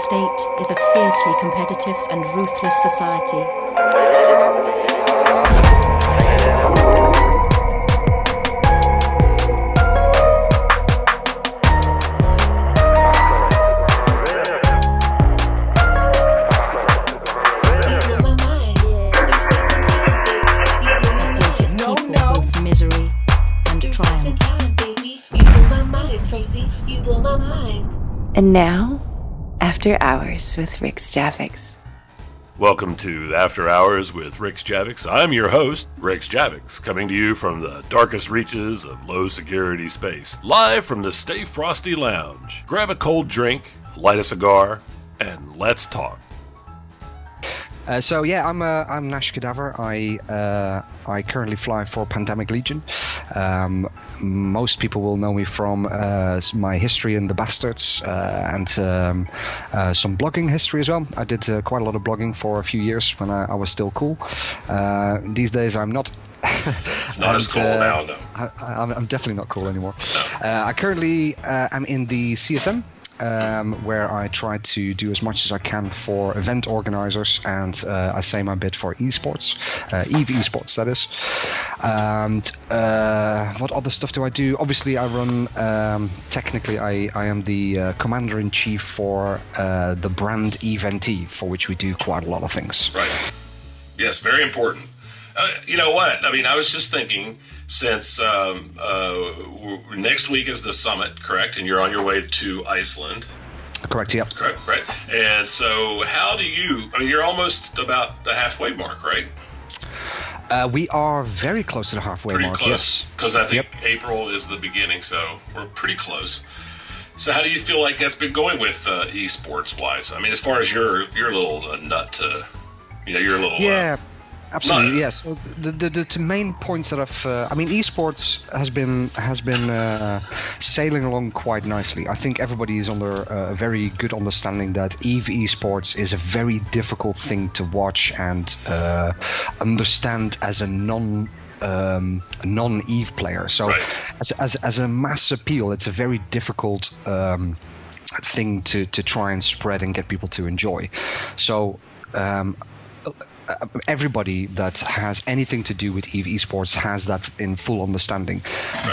state is a fiercely competitive and ruthless society. Misery and triumph. And now, After Hours with Rixx Javix. Welcome to After Hours with Rixx Javix. I'm your host, Rixx Javix, coming to you from the darkest reaches of low-security space, live from the Stay Frosty Lounge. Grab a cold drink, light a cigar, and let's talk. I'm Nashh Kadavr. I currently fly for Pandemic Legion. Most people will know me from my history in The Bastards and some blogging history as well. I did quite a lot of blogging for a few years when I was still cool. These days I'm not. Not as cool now, no. I'm definitely not cool anymore. I currently am in the CSM. Where I try to do as much as I can for event organizers, and I say my bit for esports, Eve-Esports that is. And what other stuff do I do? Obviously I run, technically I am the commander-in-chief for the brand Eve-NT, for which we do quite a lot of things. Right. Yes, very important. You know what? I mean, I was just thinking, since next week is the summit, correct? And you're on your way to Iceland. Correct, yep. Correct, right. And so how do you, I mean, you're almost about the halfway mark, right? We are very close to the halfway mark, close, yes. Because I think April is the beginning, so we're pretty close. So how do you feel like that's been going with esports-wise? I mean, as far as your little nut to, your little... Yeah. Absolutely, yes. The two main points that esports has been sailing along quite nicely. I think everybody is under a very good understanding that Eve-Esports is a very difficult thing to watch and understand as a non-Eve player. So, right. as a mass appeal, it's a very difficult thing to try and spread and get people to enjoy. So. Everybody that has anything to do with Eve-Esports has that in full understanding.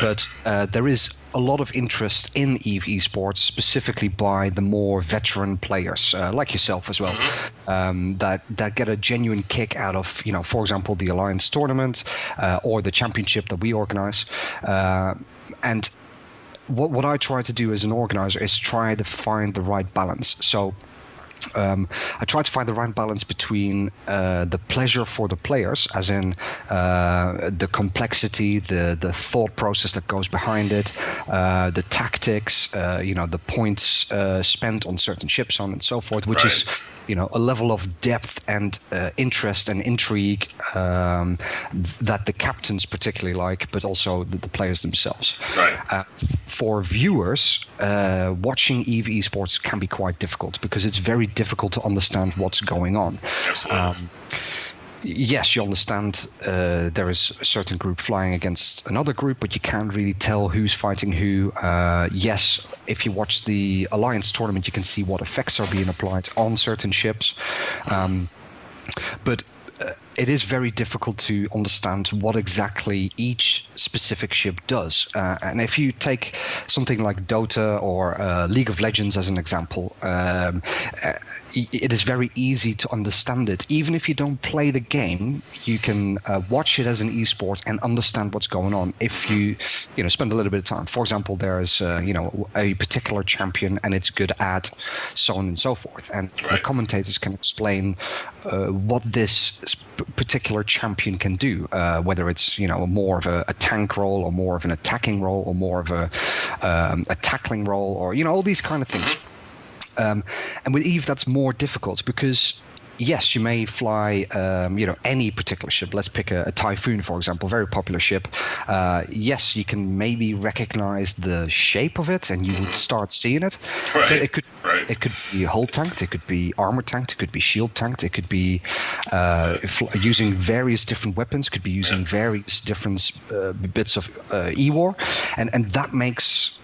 Right. But there is a lot of interest in Eve-Esports, specifically by the more veteran players, like yourself as well, that get a genuine kick out of, for example, the Alliance tournament or the championship that we organize. And what I try to do as an organizer is try to find the right balance. So I try to find the right balance between the pleasure for the players, as in the complexity, the thought process that goes behind it, the tactics, the points spent on certain ships, so on and so forth, which is a level of depth and interest and intrigue that the captains particularly like, but also the players themselves. Right. For viewers, watching Eve-Esports can be quite difficult because it's very difficult to understand what's going on. Absolutely. Yes, you understand there is a certain group flying against another group, but you can't really tell who's fighting who. Yes, if you watch the Alliance tournament, you can see what effects are being applied on certain ships. But it is very difficult to understand what exactly each specific ship does. And if you take something like Dota or League of Legends as an example, it is very easy to understand it. Even if you don't play the game, you can watch it as an esport and understand what's going on if you spend a little bit of time. For example, there is a particular champion and it's good at so on and so forth. And the commentators can explain what this particular champion can do, whether it's more of a tank role or more of an attacking role or more of a tackling role, or all these kind of things. And with Eve, that's more difficult because yes, you may fly, any particular ship. Let's pick a Typhoon, for example, very popular ship. Yes, you can maybe recognize the shape of it, and you would start seeing it. Right. But it could be hull tanked, it could be armor tanked, it could be shield tanked, it could be using various different weapons, could be using various different bits of E-War, and that makes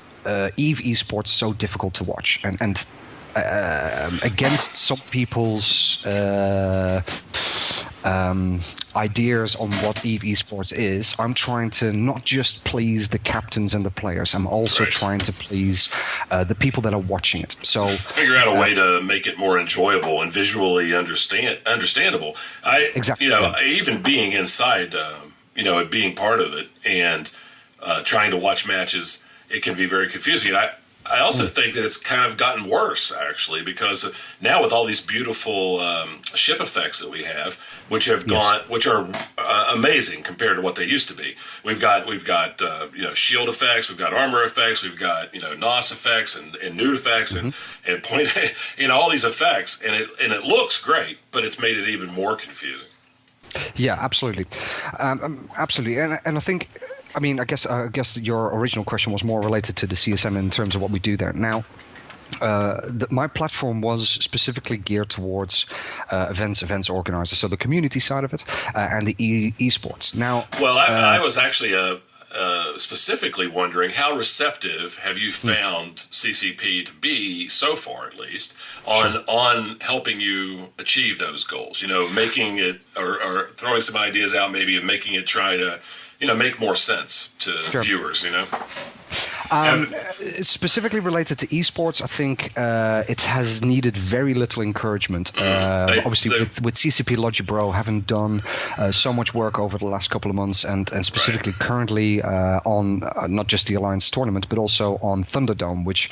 Eve Esports so difficult to watch. And against some people's ideas on what EVE Esports is, I'm trying to not just please the captains and the players. I'm also trying to please the people that are watching it. So figure out a way to make it more enjoyable and visually understandable. Exactly. Even being inside, being part of it and trying to watch matches, it can be very confusing. I also think that it's kind of gotten worse, actually, because now with all these beautiful ship effects that we have, which have which are amazing compared to what they used to be. We've got shield effects, we've got armor effects, we've got NOS effects and nude effects and point all these effects, and it looks great, but it's made it even more confusing. Yeah, absolutely, absolutely, and I think. I mean, I guess your original question was more related to the CSM in terms of what we do there. Now, my platform was specifically geared towards events organizers, so the community side of it, and the esports. Now, well, I was actually specifically wondering how receptive have you found CCP to be so far, at least, on helping you achieve those goals? Making it or throwing some ideas out, maybe of making it try to. Make more sense to viewers, Specifically related to esports, I think it has needed very little encouragement. Obviously, with CCP Logic Bro having done so much work over the last couple of months, and specifically currently on not just the Alliance tournament, but also on Thunderdome, which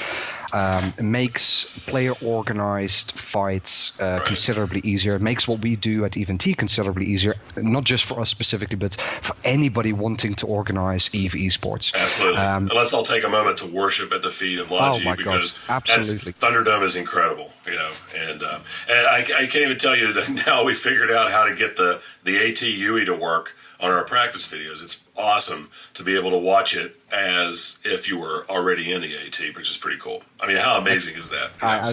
makes player-organized fights considerably easier. It makes what we do at Eve-NT considerably easier, not just for us specifically, but for anybody wanting to organize EVE Esports. Absolutely. And let's all take a moment to worship at the feet of Logi, because absolutely. Thunderdome is incredible, and I can't even tell you that now we figured out how to get the AT UE to work on our practice videos. It's awesome to be able to watch it as if you were already in the AT, which is pretty cool. I mean, how amazing is that?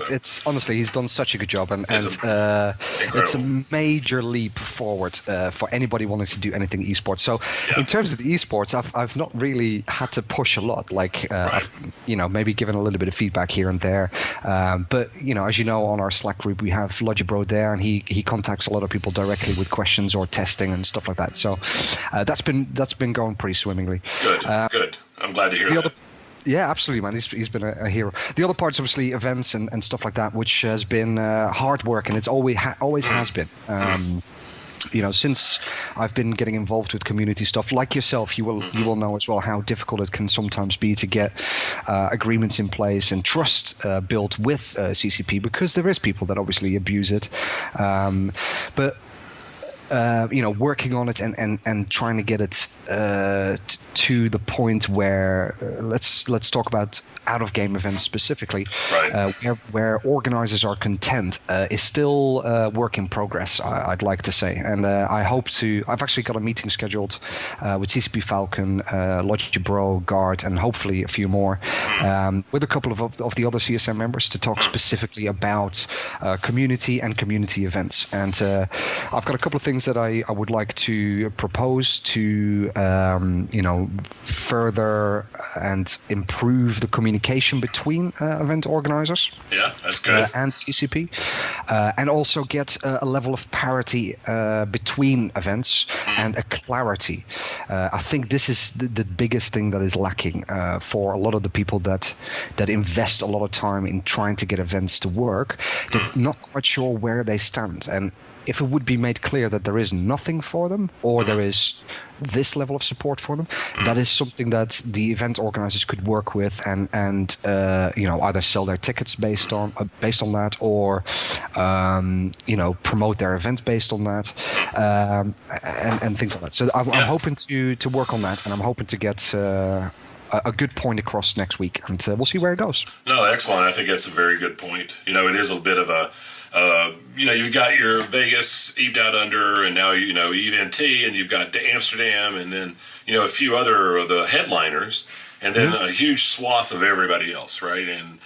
It's honestly, he's done such a good job, and it's a major leap forward for anybody wanting to do anything esports. So, in terms of the esports, I've not really had to push a lot. Like, I've maybe given a little bit of feedback here and there, but as you know, on our Slack group, we have Logic Bro there, and he contacts a lot of people directly with questions or testing and stuff like that. So, that's been going pretty swimmingly. Good. I'm glad to hear that. Yeah, absolutely, man. He's been a hero. The other parts, obviously, events and stuff like that, which has been hard work, and it's always has been. Since I've been getting involved with community stuff, like yourself, you will know as well how difficult it can sometimes be to get agreements in place and trust built with CCP, because there is people that obviously abuse it. But working on it and trying to get it to the point where let's talk about out-of-game events specifically, where organizers are content, is still work in progress, I'd like to say. And I've actually got a meeting scheduled with CCP Falcon, Logic Bro, Guard, and hopefully a few more, with a couple of the other CSM members to talk specifically about community and community events. And I've got a couple of things that I would like to propose to further and improve the communication between event organizers. Yeah, that's good. And CCP, and also get a level of parity between events and a clarity. I think this is the biggest thing that is lacking for a lot of the people that invest a lot of time in trying to get events to work. They're not quite sure where they stand, and if it would be made clear that there is nothing for them, or there is this level of support for them, that is something that the event organizers could work with and either sell their tickets based on that, or promote their event based on that, and things like that. So I'm hoping to work on that, and I'm hoping to get a good point across next week, and we'll see where it goes. No, excellent. I think that's a very good point. It is a bit of a you've got your Vegas, Eve Down Under, and now Eve-NT, and you've got Amsterdam, and then a few other of the headliners, and then a huge swath of everybody else, right? And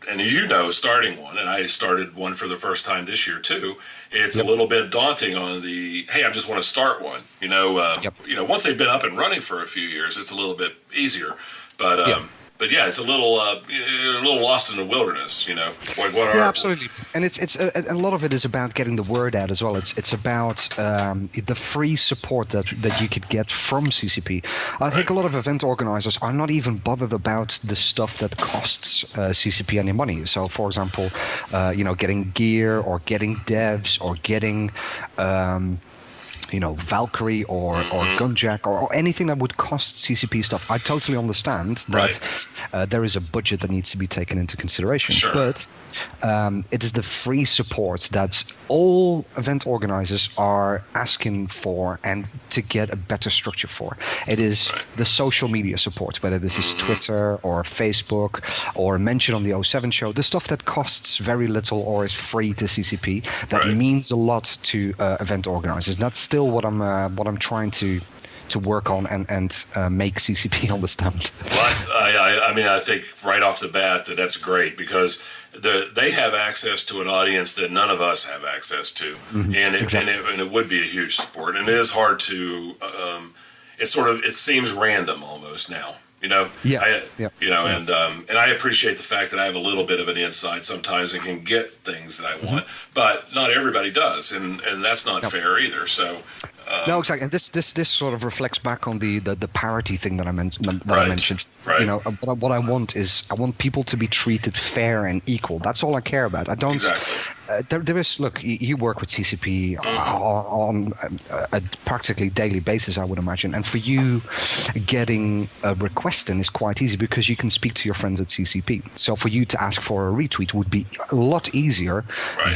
as you know, starting one, and I started one for the first time this year too. It's a little bit daunting on the I just want to start one. Once they've been up and running for a few years, it's a little bit easier. But but yeah, it's a little lost in the wilderness, you know. Yeah, absolutely. And it's a lot of it is about getting the word out as well. It's about the free support that you could get from CCP. I think a lot of event organizers are not even bothered about the stuff that costs CCP any money. So, for example, getting gear or getting devs or getting Valkyrie or Gunjack or anything that would cost CCP stuff. I totally understand that there is a budget that needs to be taken into consideration. Sure. But it is the free support that all event organizers are asking for and to get a better structure for. It is the social media support, whether this is Twitter or Facebook or a mention on the O7 show, the stuff that costs very little or is free to CCP, that means a lot to event organizers. That's still what I'm trying to work on and make CCP understand. Well, I think right off the bat that's great, because they have access to an audience that none of us have access to, and it would be a huge support. And it is hard to, it seems random almost now. And I appreciate the fact that I have a little bit of an insight sometimes and can get things that I want, but not everybody does, and that's not fair either. So. No, exactly, and this sort of reflects back on the parity thing that I mentioned. Right. What I want is people to be treated fair and equal. That's all I care about. I don't. Exactly. There is. Look, you work with CCP on a practically daily basis, I would imagine, and for you, getting a request in is quite easy because you can speak to your friends at CCP. So for you to ask for a retweet would be a lot easier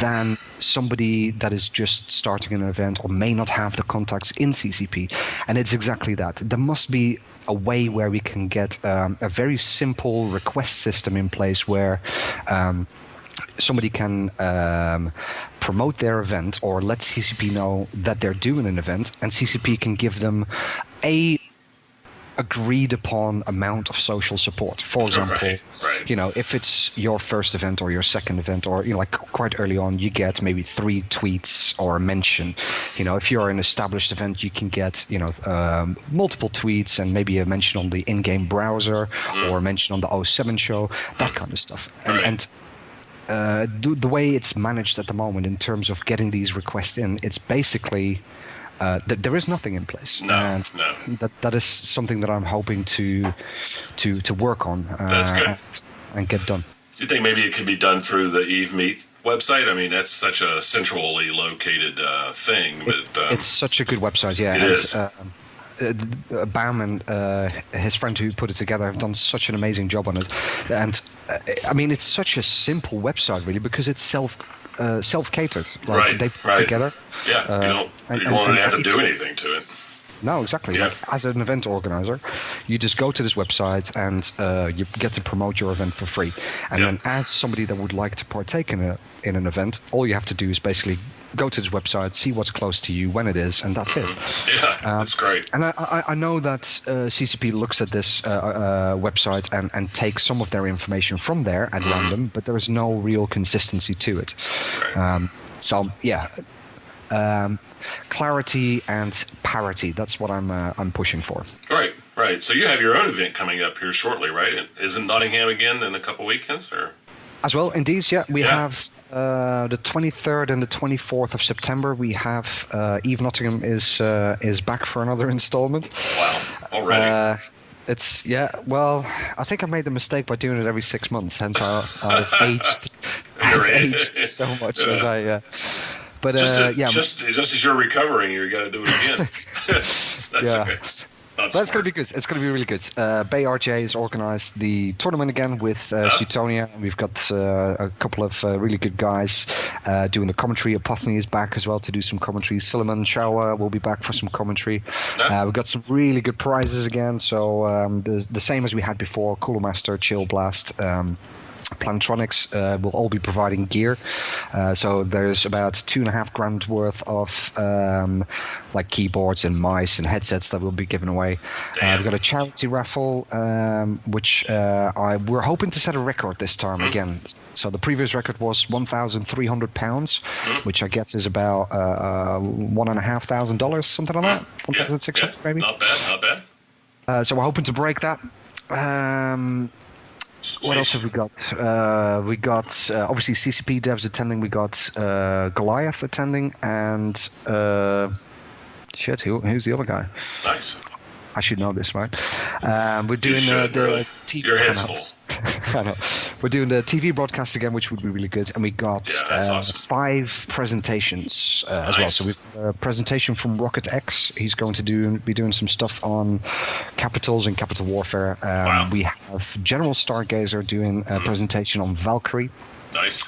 than somebody that is just starting an event or may not have the contacts in CCP. And it's exactly that. There must be a way where we can get a very simple request system in place where somebody can promote their event or let CCP know that they're doing an event, and CCP can give them a agreed upon amount of social support. For example, if it's your first event or your second event, or like quite early on, you get maybe 3 tweets or a mention. If you're an established event, you can get multiple tweets and maybe a mention on the in-game browser or a mention on the O7 show, that kind of stuff. And the way it's managed at the moment in terms of getting these requests in, it's basically there is nothing in place. No. That is something that I'm hoping to work on and get done. Do you think maybe it could be done through the Eve-NT website? I mean, that's such a centrally located thing. It's such a good website, yeah. It is. Bam and his friend who put it together have done such an amazing job on it. And it's such a simple website, really, because it's self-catered. They put together. Yeah, you don't have to do anything to it. No, exactly. Yeah. As an event organizer, you just go to this website and you get to promote your event for free. And then as somebody that would like to partake in an event, all you have to do is basically go to this website, see what's close to you, when it is, and that's it. Yeah, that's great. And I know that CCP looks at this website and takes some of their information from there at random, but there is no real consistency to it. Right. Clarity and parity, that's what I'm pushing for. Right. So you have your own event coming up here shortly, right? Isn't Nottingham again in a couple weekends, or? As well, indeed, yeah. We have the 23rd and the 24th of September. We have Eve Nottingham is back for another installment. Wow, already. I think I made the mistake by doing it every 6 months, hence I've aged so much as I... But just as you're recovering, you got to do it again. That's going to be good. It's going to be really good. Bay RJ has organised the tournament again with Suetonia. We've got a couple of really good guys doing the commentary. Apothony is back as well to do some commentary. Silliman Shawa will be back for some commentary. We've got some really good prizes again. So the same as we had before: Cooler Master, Chill Blast. Plantronics will all be providing gear. So there's about $2,500 worth of like keyboards and mice and headsets that will be given away. We've got a charity raffle, which we're hoping to set a record this time again. So the previous record was £1,300, which I guess is about $1,500, something like that. 1,600 maybe. Not bad. So we're hoping to break that. What else have we got? We got obviously CCP devs attending. We got Goliath attending, and who's the other guy? Nice. I should know this, right? We're doing really. TV. Your head's full. I know. We're doing the TV broadcast again, which would be really good. And we got awesome. 5 presentations as well. So we've a presentation from Rocket X. He's going to be doing some stuff on capitals and capital warfare. Wow. We have General Stargazer doing a presentation on Valkyrie. Nice.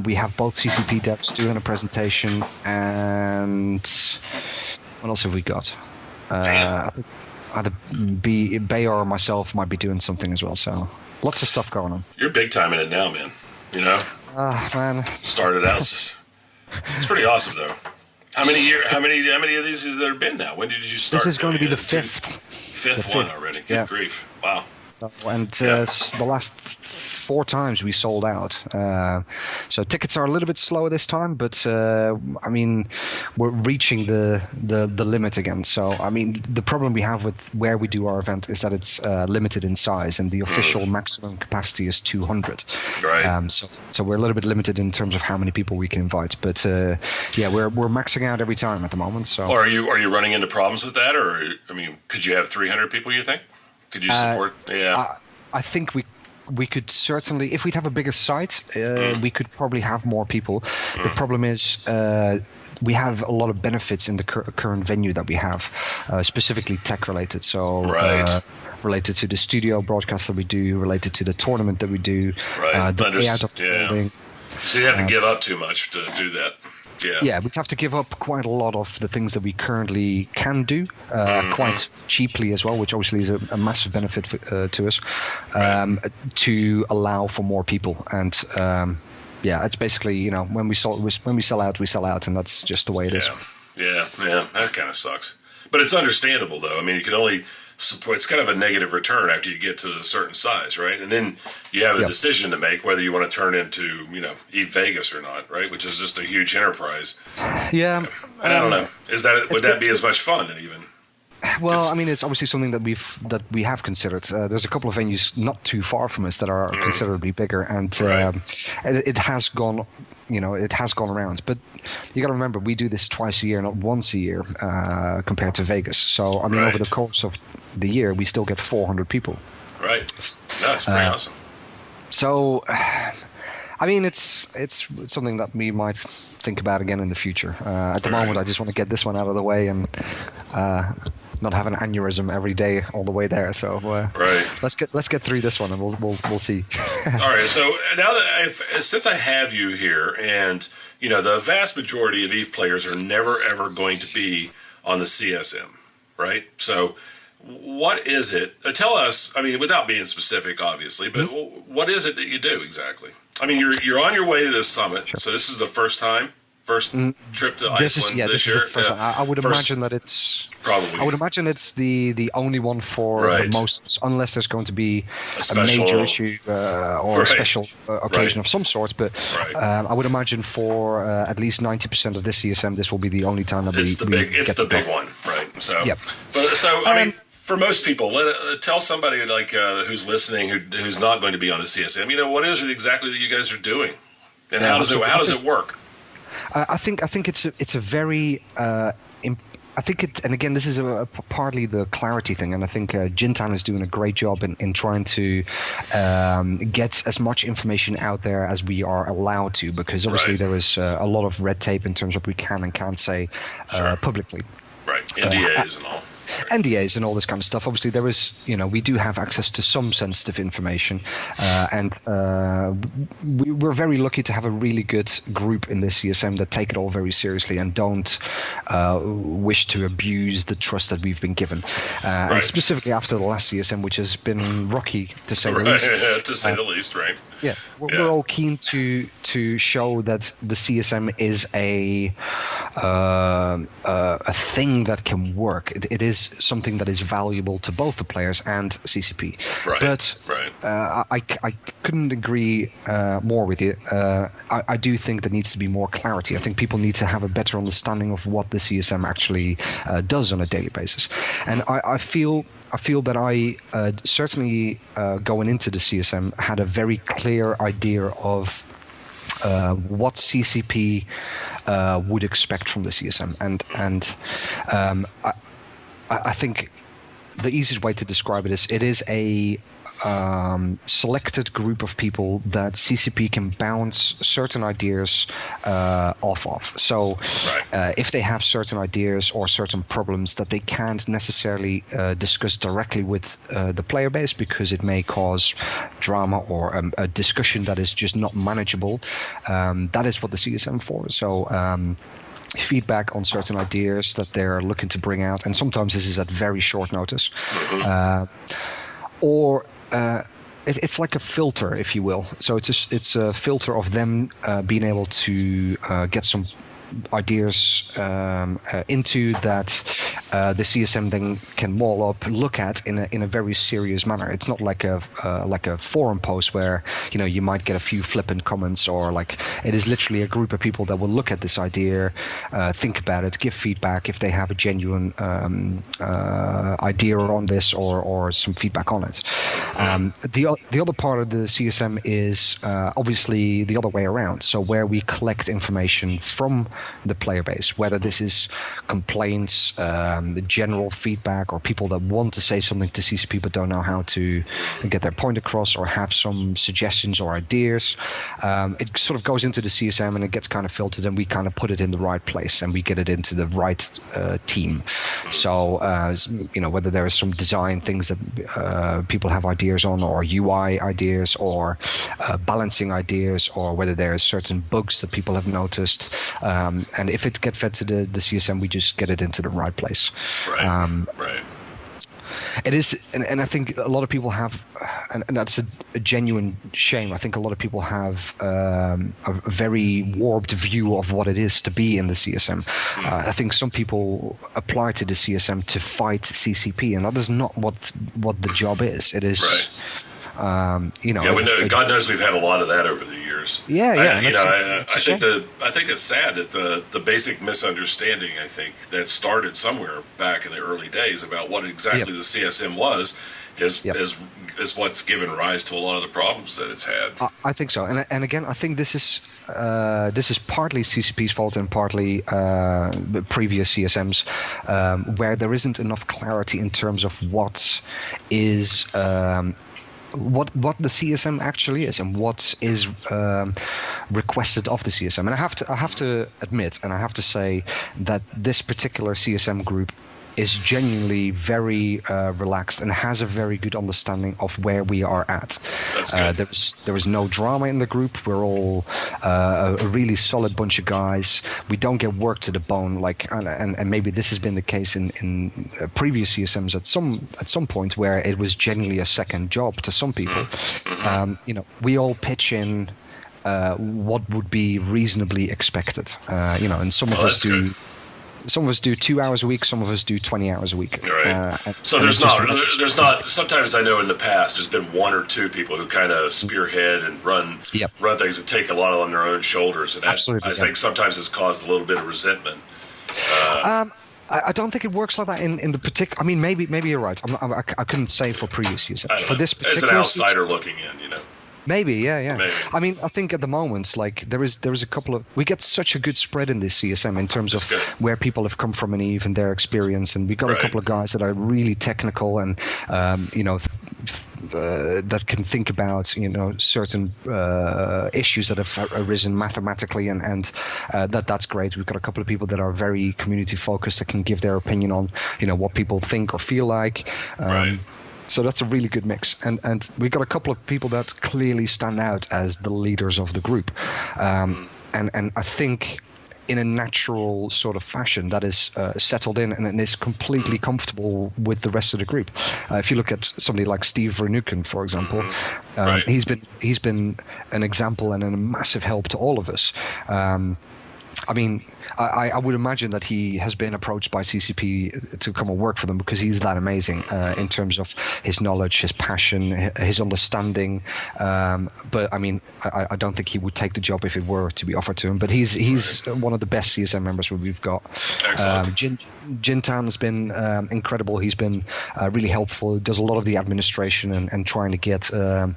We have both CCP devs doing a presentation, and what else have we got? I think either Bayer or myself might be doing something as well. So lots of stuff going on. You're big time in it now, man. You know. Man. Started out. It's pretty awesome, though. How many of these has there been now? When did you start? This is going to be the 5th. Fifth one already. Good grief! Wow. So, and the last 4 times we sold out. So tickets are a little bit slower this time, but I mean, we're reaching the limit again. So I mean, the problem we have with where we do our event is that it's limited in size, and the official maximum capacity is 200. Right. So we're a little bit limited in terms of how many people we can invite. But yeah, we're maxing out every time at the moment. So are you running into problems with that, or I mean, could you have 300 people? You think? Could you support? I think we could certainly, if we'd have a bigger site, we could probably have more people. The problem is we have a lot of benefits in the current venue that we have, specifically tech related. So related to the studio broadcast that we do, related to the tournament that we do, the layout of the building. So you have to give up too much to do that. Yeah, we'd have to give up quite a lot of the things that we currently can do quite cheaply as well, which obviously is a massive benefit to us, to allow for more people. And yeah, it's basically, you know, when we sell out, we sell out, and that's just the way it is. Yeah, that kind of sucks. But it's understandable, though. I mean, you can only support. It's kind of a negative return after you get to a certain size, right? And then you have a decision to make whether you want to turn into, you know, Vegas or not, right? Which is just a huge enterprise. Yeah. And I don't know. Would that be as much fun even? Well, I mean, it's obviously something that we have considered. There's a couple of venues not too far from us that are considerably bigger, and it has gone. You know, it has gone around, but you got to remember we do this twice a year, not once a year, compared to Vegas. So I mean, over the course of the year, we still get 400 people. Right, that's pretty awesome. So, I mean, it's something that we might think about again in the future. At the moment, I just want to get this one out of the way and not have an aneurysm every day all the way there. So let's get through this one, and we'll see. All right. So now that since I have you here, and you know, the vast majority of EVE players are never ever going to be on the CSM, right? So what is it? Tell us. I mean, without being specific, obviously, but what is it that you do exactly? I mean, you're on your way to this summit, so this is the first trip to Iceland this year. Is the first time. I would imagine that it's probably. I would imagine it's the only one for the most, unless there's going to be a major issue or a special occasion of some sort. But I would imagine for at least 90% of this CSM, this will be the only time that it's the big one, right? So, I mean, for most people, tell somebody like who's listening who's not going to be on the CSM. You know, what is it exactly that you guys are doing, and how does it work? I think it's a very I think it, and again, this is partly the clarity thing, and I think Jintan is doing a great job in trying to get as much information out there as we are allowed to, because obviously there is a lot of red tape in terms of what we can and can't say publicly. Right, NDAs and all. NDAs and all this kind of stuff. Obviously, there is, you know, we do have access to some sensitive information, and we're very lucky to have a really good group in this CSM that take it all very seriously and don't wish to abuse the trust that we've been given. And specifically after the last CSM, which has been rocky to say the least. To say the least, right? Yeah, we're all keen to show that the CSM is a thing that can work. It is something that is valuable to both the players and CCP. But I couldn't agree more with you. I do think there needs to be more clarity. I think people need to have a better understanding of what the CSM actually does on a daily basis. And I feel I feel that I certainly going into the CSM had a very clear idea of what CCP would expect from the CSM, and I think the easiest way to describe it is a selected group of people that CCP can bounce certain ideas off of. So if they have certain ideas or certain problems that they can't necessarily discuss directly with the player base because it may cause drama or a discussion that is just not manageable, that is what the CSM for. So feedback on certain ideas that they're looking to bring out, and sometimes this is at very short notice, or it's like a filter, if you will. So it's a filter of them being able to get some ideas into that the CSM then can maul up, look at in a very serious manner. It's not like a forum post where you might get a few flippant comments, or like it is literally a group of people that will look at this idea, think about it, give feedback if they have a genuine idea on this or some feedback on it. The other part of the CSM is obviously the other way around. So where we collect information from the player base, whether this is complaints, the general feedback, or people that want to say something to CCP but don't know how to get their point across or have some suggestions or ideas. It sort of goes into the CSM and it gets kind of filtered, and we kind of put it in the right place and we get it into the right team. So whether there are some design things that people have ideas on, or UI ideas, or balancing ideas, or whether there are certain bugs that people have noticed, and if it gets fed to the CSM, we just get it into the right place. Right. It is, and I think a lot of people have, and that's a genuine shame. I think a lot of people have a very warped view of what it is to be in the CSM. I think some people apply to the CSM to fight CCP, and that is not what the job is. It is. Right. We know, God knows we've had a lot of that over the years. I think it's sad that the basic misunderstanding, I think, that started somewhere back in the early days about what exactly the CSM was is what's given rise to a lot of the problems that it's had. I think so, and again, I think this is partly CCP's fault and partly the previous CSMs, where there isn't enough clarity in terms of what is. What the CSM actually is and what is requested of the CSM. And I have to admit, and I have to say that this particular CSM group is genuinely very relaxed and has a very good understanding of where we are at. That's good. There is no drama in the group. We're all a really solid bunch of guys. We don't get worked to the bone, and maybe this has been the case in previous CSMs at some point, where it was genuinely a second job to some people. We all pitch in what would be reasonably expected. And some of us do. Good. Some of us do 2 hours a week. Some of us do 20 hours a week. Right. So there's not. Sometimes I know in the past there's been one or two people who kind of spearhead and run things and take a lot on their own shoulders, and absolutely, I think sometimes it's caused a little bit of resentment. I don't think it works like that in the particular. I mean, maybe you're right. I couldn't say for previous use. For this particular, as an outsider looking in, Maybe, yeah. Maybe. I mean, I think at the moment, there is a couple of. We get such a good sspread in this CSM in terms of where people have come from in Eve and their experience, and we got a couple of guys that are really technical and that can think about certain issues that have arisen mathematically, and that's great. We've got a couple of people that are very community focused that can give their opinion on what people think or feel like. So that's a really good mix, and we've got a couple of people that clearly stand out as the leaders of the group, and I think in a natural sort of fashion that is settled in and is completely comfortable with the rest of the group. If you look at somebody like Steve Vernuken, for example, he's been an example and a massive help to all of us. I mean, I would imagine that he has been approached by CCP to come and work for them because he's that amazing in terms of his knowledge, his passion, his understanding. But I mean, I don't think he would take the job if it were to be offered to him. But he's one of the best CSM members we've got. Excellent. Jintan's been incredible. He's been really helpful. Does a lot of the administration and trying to get some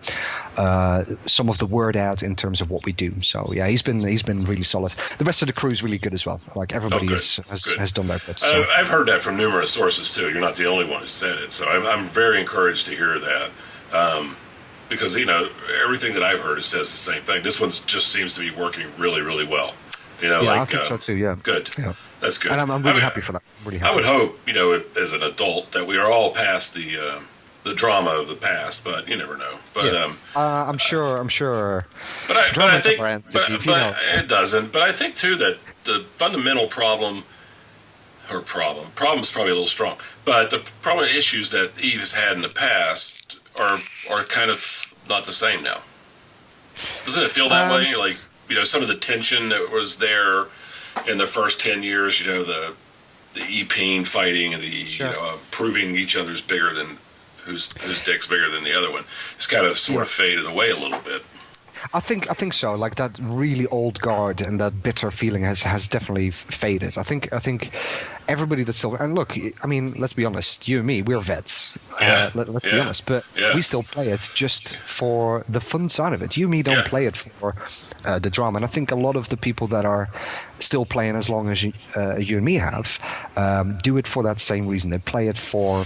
of the word out in terms of what we do. So yeah, he's been really solid. The rest of the crew is really good as well. Like everybody has done their bit. So. I've heard that from numerous sources too. You're not the only one who said it. So I'm very encouraged to hear that. Because everything that I've heard says the same thing. This one just seems to be working really, really well. I think so too. Yeah, good. Yeah. That's good. And I'm really happy for that. Really happy. I would hope, as an adult, that we are all past the drama of the past, but you never know. But I'm sure. But I think, it doesn't. But I think too that the fundamental problem's probably a little strong. But the problem issues that Eve has had in the past are kind of not the same now. Doesn't it feel that way? Like some of the tension that was there in the first 10 years. The EP fighting and the proving each other's bigger than whose dick's bigger than the other one. It's kind of sort of faded away a little bit. I think so. Like that really old guard and that bitter feeling has definitely faded. I think everybody that's still, and look, I mean, let's be honest. You and me, we're vets. Let's be honest, but we still play it just for the fun side of it. You and me don't play it for the drama. And I think a lot of the people that are still playing as long as you and me have do it for that same reason. They play it for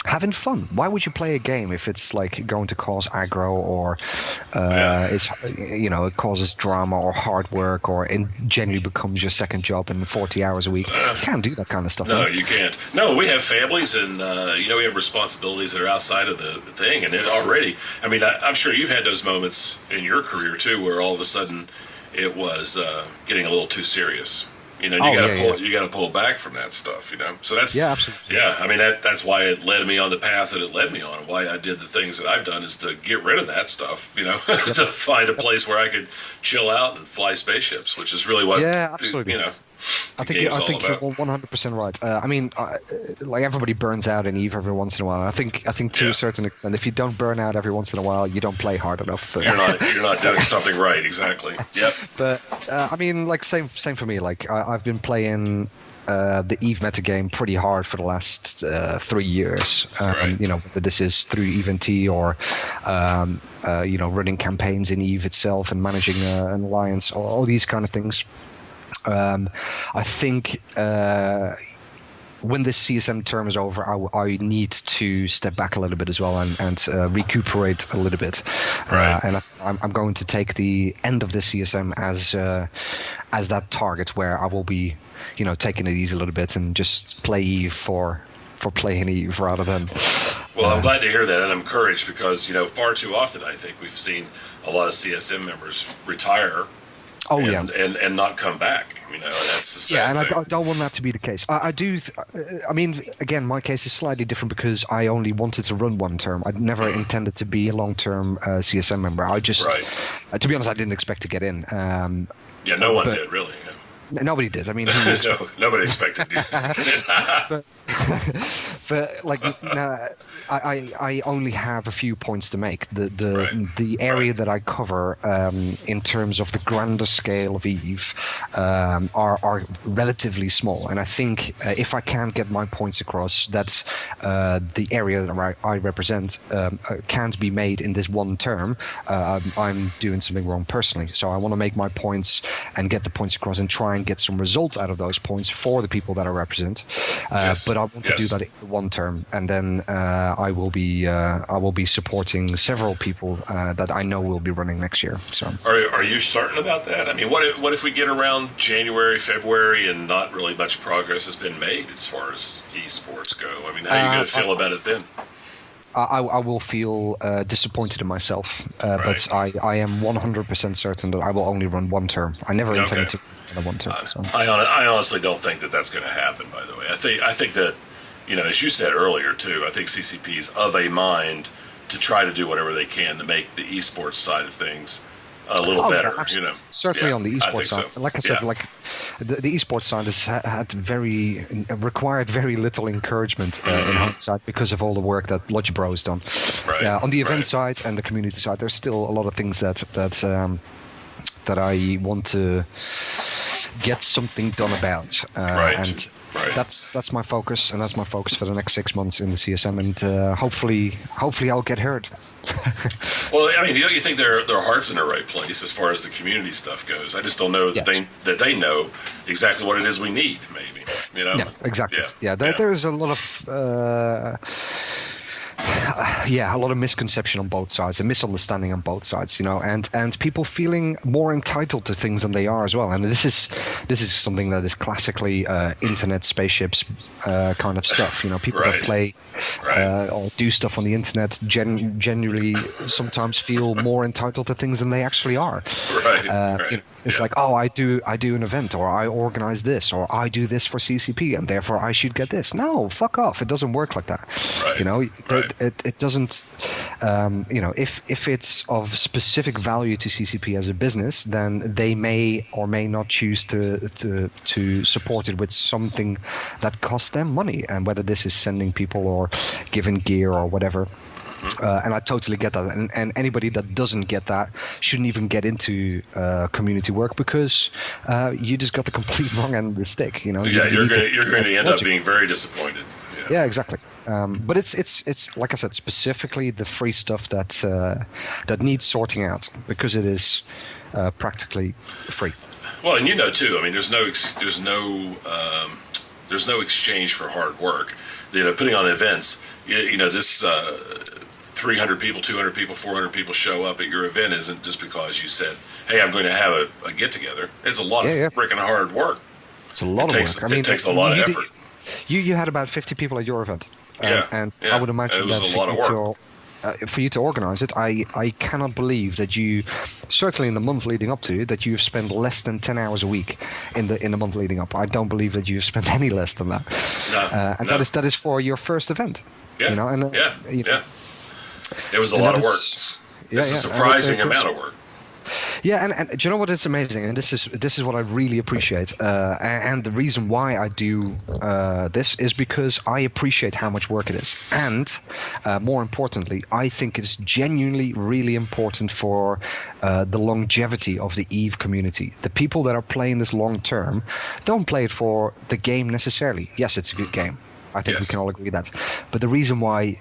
having fun. Why would you play a game if it's like going to cause aggro or it's it causes drama or hard work or it genuinely becomes your second job in 40 hours a week? You can't do that kind of stuff. No, you can't. No, we have families and we have responsibilities that are outside of the thing, and it already. I mean, I'm sure you've had those moments in your career too, where all of a sudden it was getting a little too serious. You got to pull back from that stuff. So that's absolutely. Yeah, I mean that's why it led me on the path that it led me on, and why I did the things that I've done is to get rid of that stuff. To find a place where I could chill out and fly spaceships, which is really what. Yeah, absolutely. I think you're 100% right. I mean, like everybody burns out in Eve every once in a while. I think to a certain extent, if you don't burn out every once in a while, you don't play hard enough. You're not doing something right, exactly. Yep. But I mean, like same for me. Like I've been playing the Eve meta game pretty hard for the last 3 years. Right. Whether this is through Eve-NT or running campaigns in Eve itself and managing an alliance, all these kind of things. I think when this CSM term is over, I need to step back a little bit as well and recuperate a little bit. Right. And I'm going to take the end of this CSM as that target where I will be, taking it easy a little bit and just play Eve for playing Eve rather than. Well, I'm glad to hear that, and I'm encouraged because far too often I think we've seen a lot of CSM members retire. And not come back. That's the sad thing. I don't want that to be the case. I do. I mean, again, my case is slightly different because I only wanted to run one term. I never intended to be a long-term CSM member. I just, to be honest, I didn't expect to get in. No one did really. Nobody did. I mean, nobody expected you. but like now, I only have a few points to make. The area that I cover in terms of the grander scale of Eve are relatively small, and I think if I can't get my points across, that the area that I represent can't be made in this one term, I'm doing something wrong personally. So I want to make my points and get the points across and try and get some results out of those points for the people that I represent. But I want to do that in one term, and then I will be supporting several people that I know will be running next year. So, are you certain about that? I mean, what if we get around January, February, and not really much progress has been made as far as esports go? I mean, how are you going to feel about it then? I will feel disappointed in myself, but I am 100% certain that I will only run one term. I never intended to run one term. So. I honestly don't think that that's going to happen, by the way. I think that, as you said earlier, too, I think CCP is of a mind to try to do whatever they can to make the esports side of things a little better. Certainly on the esports side. So. Like I said, the esports side has required very little encouragement in hindsight because of all the work that Lodge Bro has done. Right. On the event side and the community side, there's still a lot of things that I want to get something done about. And that's my focus, and that's my focus for the next 6 months in the CSM, and hopefully I'll get heard. Well, I mean, you think their heart's in the right place as far as the community stuff goes. I just don't know that they know exactly what it is we need. Maybe, you know. Yeah, exactly. Yeah. There's a lot of. A lot of misconception on both sides, a misunderstanding on both sides, you know, and people feeling more entitled to things than they are as well. And this is something that is classically internet spaceships kind of stuff, you know. People that play or do stuff on the internet generally sometimes feel more entitled to things than they actually are. You know, it's like, oh, I do an event, or I organize this, or I do this for CCP, and therefore I should get this. No, fuck off. It doesn't work like that. You know, it doesn't. You know, if it's of specific value to CCP as a business, then they may or may not choose to support it with something that costs them money, and whether this is sending people or giving gear or whatever. And I totally get that, and anybody that doesn't get that shouldn't even get into community work, because you just got the complete wrong end of the stick. You know. Yeah, you're going to end up being very disappointed. Yeah, exactly. But it's like I said, specifically the free stuff that needs sorting out, because it is practically free. Well, and you know too. I mean, there's no exchange for hard work. You know, putting on events. You know, this 300 people, 200 people, 400 people show up at your event isn't just because you said, "Hey, I'm going to have a get together." It's a lot of freaking hard work. It's a lot of work. I mean, it takes a lot of effort. You had about 50 people at your event, and I would imagine it was that a lot of work. For you to organize it, I cannot believe that you, certainly in the month leading up to it, that you've spent less than 10 hours a week in the month leading up. I don't believe that you've spent any less than that. No. That is for your first event. Yeah. You know, and it was a lot of work. It's a surprising amount of work. Yeah, and do you know what is amazing? And this is what I really appreciate. And the reason why I do this is because I appreciate how much work it is. And more importantly, I think it's genuinely really important for the longevity of the EVE community. The people that are playing this long term don't play it for the game necessarily. Yes, it's a good game. I think we can all agree that. But the reason why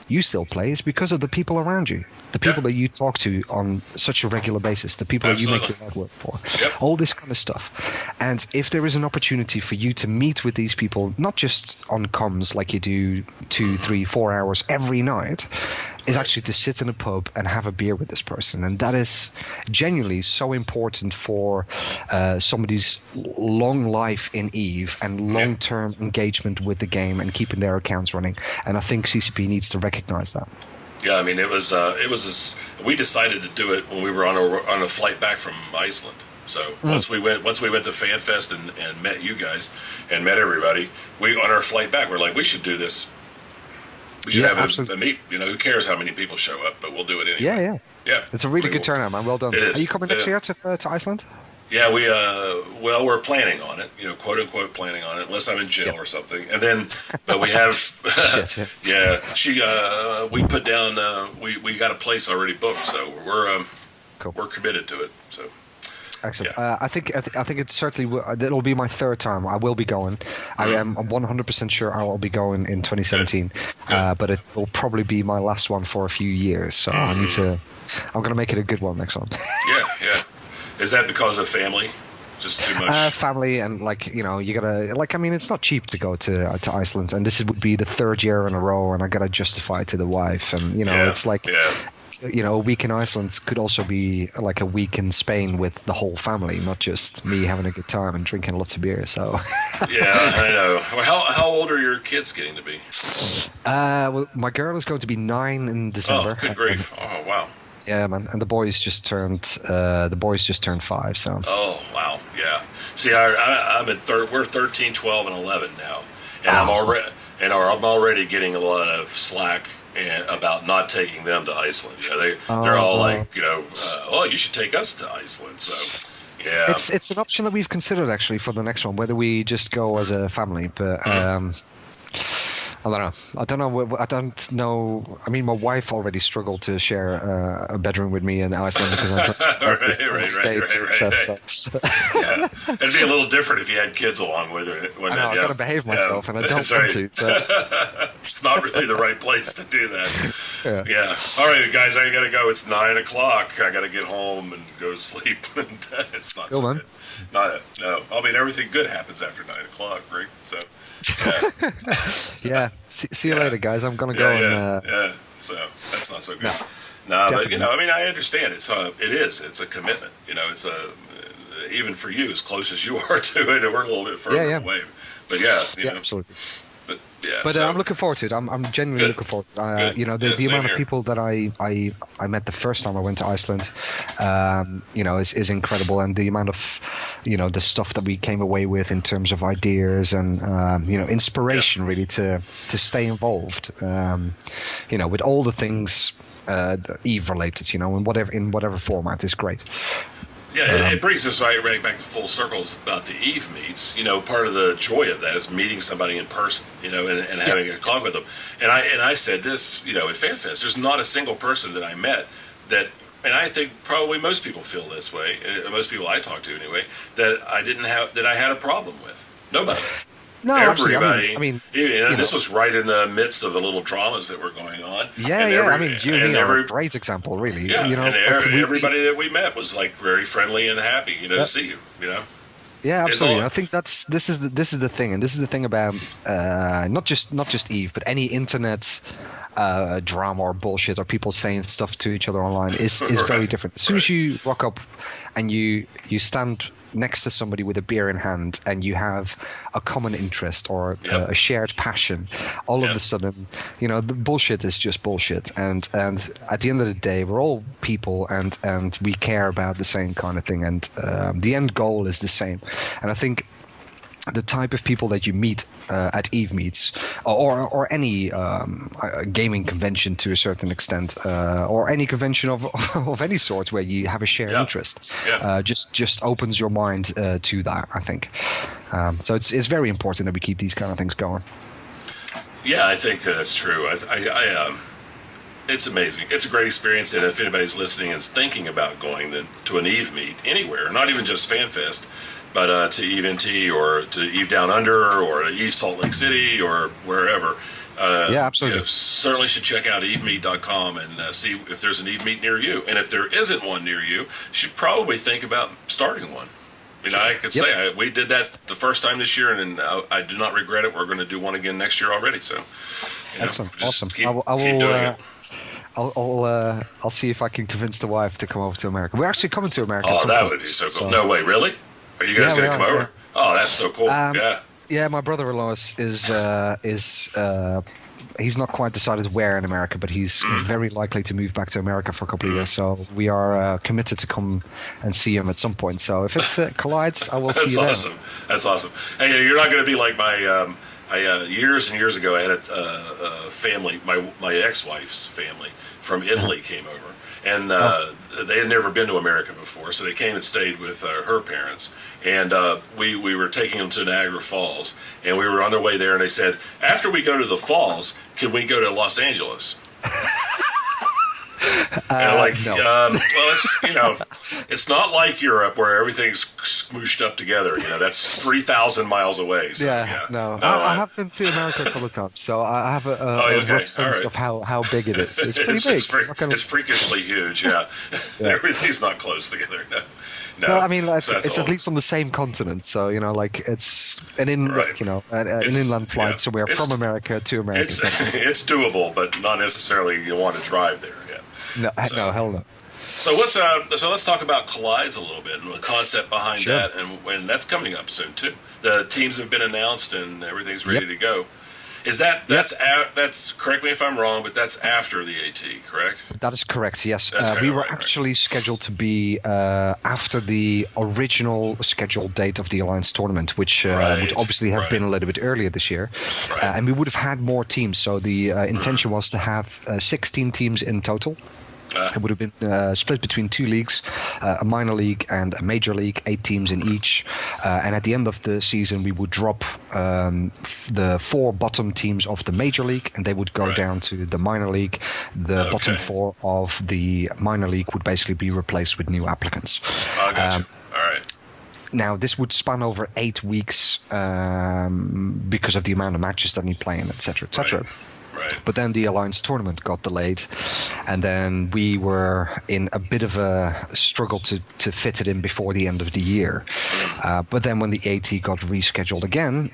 you still play is because of the people around you, the people that you talk to on such a regular basis, the people that you make your network for, all this kind of stuff. And if there is an opportunity for you to meet with these people, not just on comms like you do 2, 3, 4 hours every night, is actually to sit in a pub and have a beer with this person. And that is genuinely so important for somebody's long life in EVE and long-term engagement with the game and keeping their accounts running. And I think CCP needs to recognize that. Yeah, I mean, we decided to do it when we were on a flight back from Iceland. So once we went to FanFest and met you guys and met everybody, on our flight back, we're like, we should do this. We should have a meet. You know, who cares how many people show up, but we'll do it anyway. Yeah. It's a really good turnout, man. Well done. It is. Are you coming next year to Iceland? Yeah, we're planning on it, you know, quote unquote planning on it, unless I'm in jail or something. And then, but we have, we put down, we got a place already booked, so we're committed to it. So. Excellent. I think it certainly it'll be my third time. I will be going. I'm 100% sure I will be going in 2017. Good. But it will probably be my last one for a few years. So I'm going to make it a good one next one. Yeah. Is that because of family? Just too much? Family and, like, you know, you gotta, like, I mean, it's not cheap to go to Iceland, and this would be the third year in a row, and I gotta justify it to the wife, and, you know, it's like, you know, a week in Iceland could also be like a week in Spain with the whole family, not just me having a good time and drinking lots of beer. So. Yeah, I know. Well, how old are your kids getting to be? Well, my girl is going to be 9 in December. Oh, good grief! Oh, wow. Yeah, man, and the boys just turned 5. So. Oh, wow, yeah. See, I'm at we're 13, 12, and 11 now, and I'm already getting a lot of slack about not taking them to Iceland. You know, they're all like, you know, you should take us to Iceland. So, Yeah. It's an option that we've considered actually for the next one, whether we just go as a family. But I don't know. I don't know. I mean, my wife already struggled to share a bedroom with me in Iceland because I'm Yeah, it'd be a little different if you had kids along with her. I know, I've got to behave myself, and I don't want to. So. It's not really the right place to do that. Yeah. All right, guys, I got to go. It's 9 o'clock. I got to get home and go to sleep. And it's not so good. No. I mean, everything good happens after 9 o'clock, right? So. Yeah. See you later, guys. I'm gonna go and. So that's not so good. No, but I mean, I understand. It's a commitment. It's even for you, as close as you are to it, we're a little bit further away. But absolutely. But I'm looking forward to it. I'm genuinely looking forward to it. The amount of people that I met the first time I went to Iceland, is incredible. And the amount of, the stuff that we came away with in terms of ideas and, inspiration really to stay involved, with all the things Eve related, in whatever format is great. Yeah, it brings us right back to full circles about the Eve meets. Part of the joy of that is meeting somebody in person, and having a talk with them. And I said this, at FanFest, there's not a single person that I met that, and I think probably most people feel this way, most people I talk to anyway, that I had a problem with. Nobody. No, everybody. I mean, this was right in the midst of the little dramas that were going on. I mean, you and me are a great example, really. Yeah, everybody that we met was like very friendly and happy, to see you. Yeah, absolutely. I think this is the thing, and this is the thing about not just Eve, but any internet drama or bullshit or people saying stuff to each other online is very different. As soon as you rock up and you stand next to somebody with a beer in hand and you have a common interest or a shared passion, all of a sudden, the bullshit is just bullshit. And at the end of the day, we're all people and we care about the same kind of thing. And the end goal is the same. And I think the type of people that you meet at Eve meets or any gaming convention to a certain extent, or any convention of any sort where you have a shared interest, just opens your mind to that, I think. So it's very important that we keep these kind of things going. Yeah, I think that's true. It's amazing. It's a great experience, and if anybody's listening and is thinking about going to an Eve meet anywhere, not even just FanFest, but to Eve-NT or to Eve Down Under or to Eve Salt Lake City or wherever. Absolutely. Certainly should check out evemeet.com and see if there's an Eve meet near you. And if there isn't one near you, you should probably think about starting one. I could say we did that the first time this year, and I do not regret it. We're going to do one again next year already. So, excellent, awesome. Keep doing it. I'll see if I can convince the wife to come over to America. We're actually coming to America. Oh, that would be so cool. No way, really? Are you guys going to come over? Oh, that's so cool. Yeah, my brother-in-law is he's not quite decided where in America, but he's very likely to move back to America for a couple of years. So we are committed to come and see him at some point. So if it collides, I will see you there. That's awesome. Hey, you're not going to be like my years and years ago. I had a family, my ex-wife's family from Italy came over. And they had never been to America before, so they came and stayed with her parents. And we were taking them to Niagara Falls, and we were on our way there, and they said, after we go to the falls, can we go to Los Angeles? No. Well, it's not like Europe where everything's smooshed up together. That's 3,000 miles away. So, I have been to America a couple of times, so I have a rough sense of how big it is. It's pretty big. It's freakishly huge. Yeah, everything's not close together. No. Well, I mean, it's at least on the same continent, so it's an inland flight somewhere from America to America. It's doable, but not necessarily you want to drive there. No, hell no. So let's talk about Collides a little bit and the concept behind that, and when that's coming up soon too. The teams have been announced and everything's ready to go. Is that's correct me if I'm wrong, but that's after the AT, correct? That is correct. Yes, we were actually scheduled to be after the original scheduled date of the Alliance tournament, which would obviously have been a little bit earlier this year, and we would have had more teams. So the intention was to have 16 teams in total. It would have been split between 2 leagues, a minor league and a major league, 8 teams in each. And at the end of the season, we would drop the 4 bottom teams of the major league, and they would go down to the minor league. The bottom 4 of the minor league would basically be replaced with new applicants. I gotcha. All right. Now, this would span over 8 weeks because of the amount of matches that you play in, etc., etc. Right. But then the Alliance tournament got delayed, and then we were in a bit of a struggle to fit it in before the end of the year. But then when the AT got rescheduled again,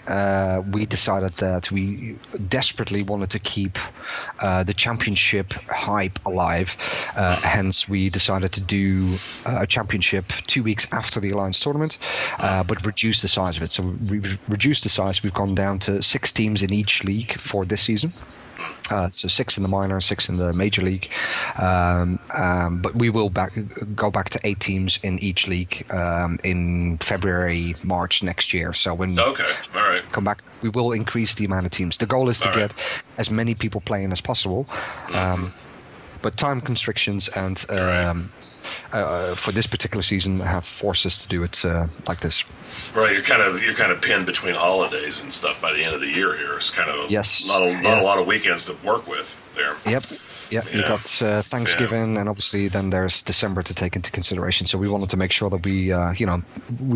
we decided that we desperately wanted to keep the championship hype alive. Hence, we decided to do a championship 2 weeks after the Alliance tournament, but reduce the size of it. So we've reduced the size. We've gone down to 6 teams in each league for this season. So 6 in the minor, 6 in the major league, but we will go back to 8 teams in each league in February, March next year. So when come back, we will increase the amount of teams. The goal is to get as many people playing as possible, but time constrictions and for this particular season have forced us to do it like this. Right, you're kind of pinned between holidays and stuff by the end of the year here. It's kind of not a lot of weekends to work with there. Yep. You got Thanksgiving, and obviously then there's December to take into consideration. So we wanted to make sure that we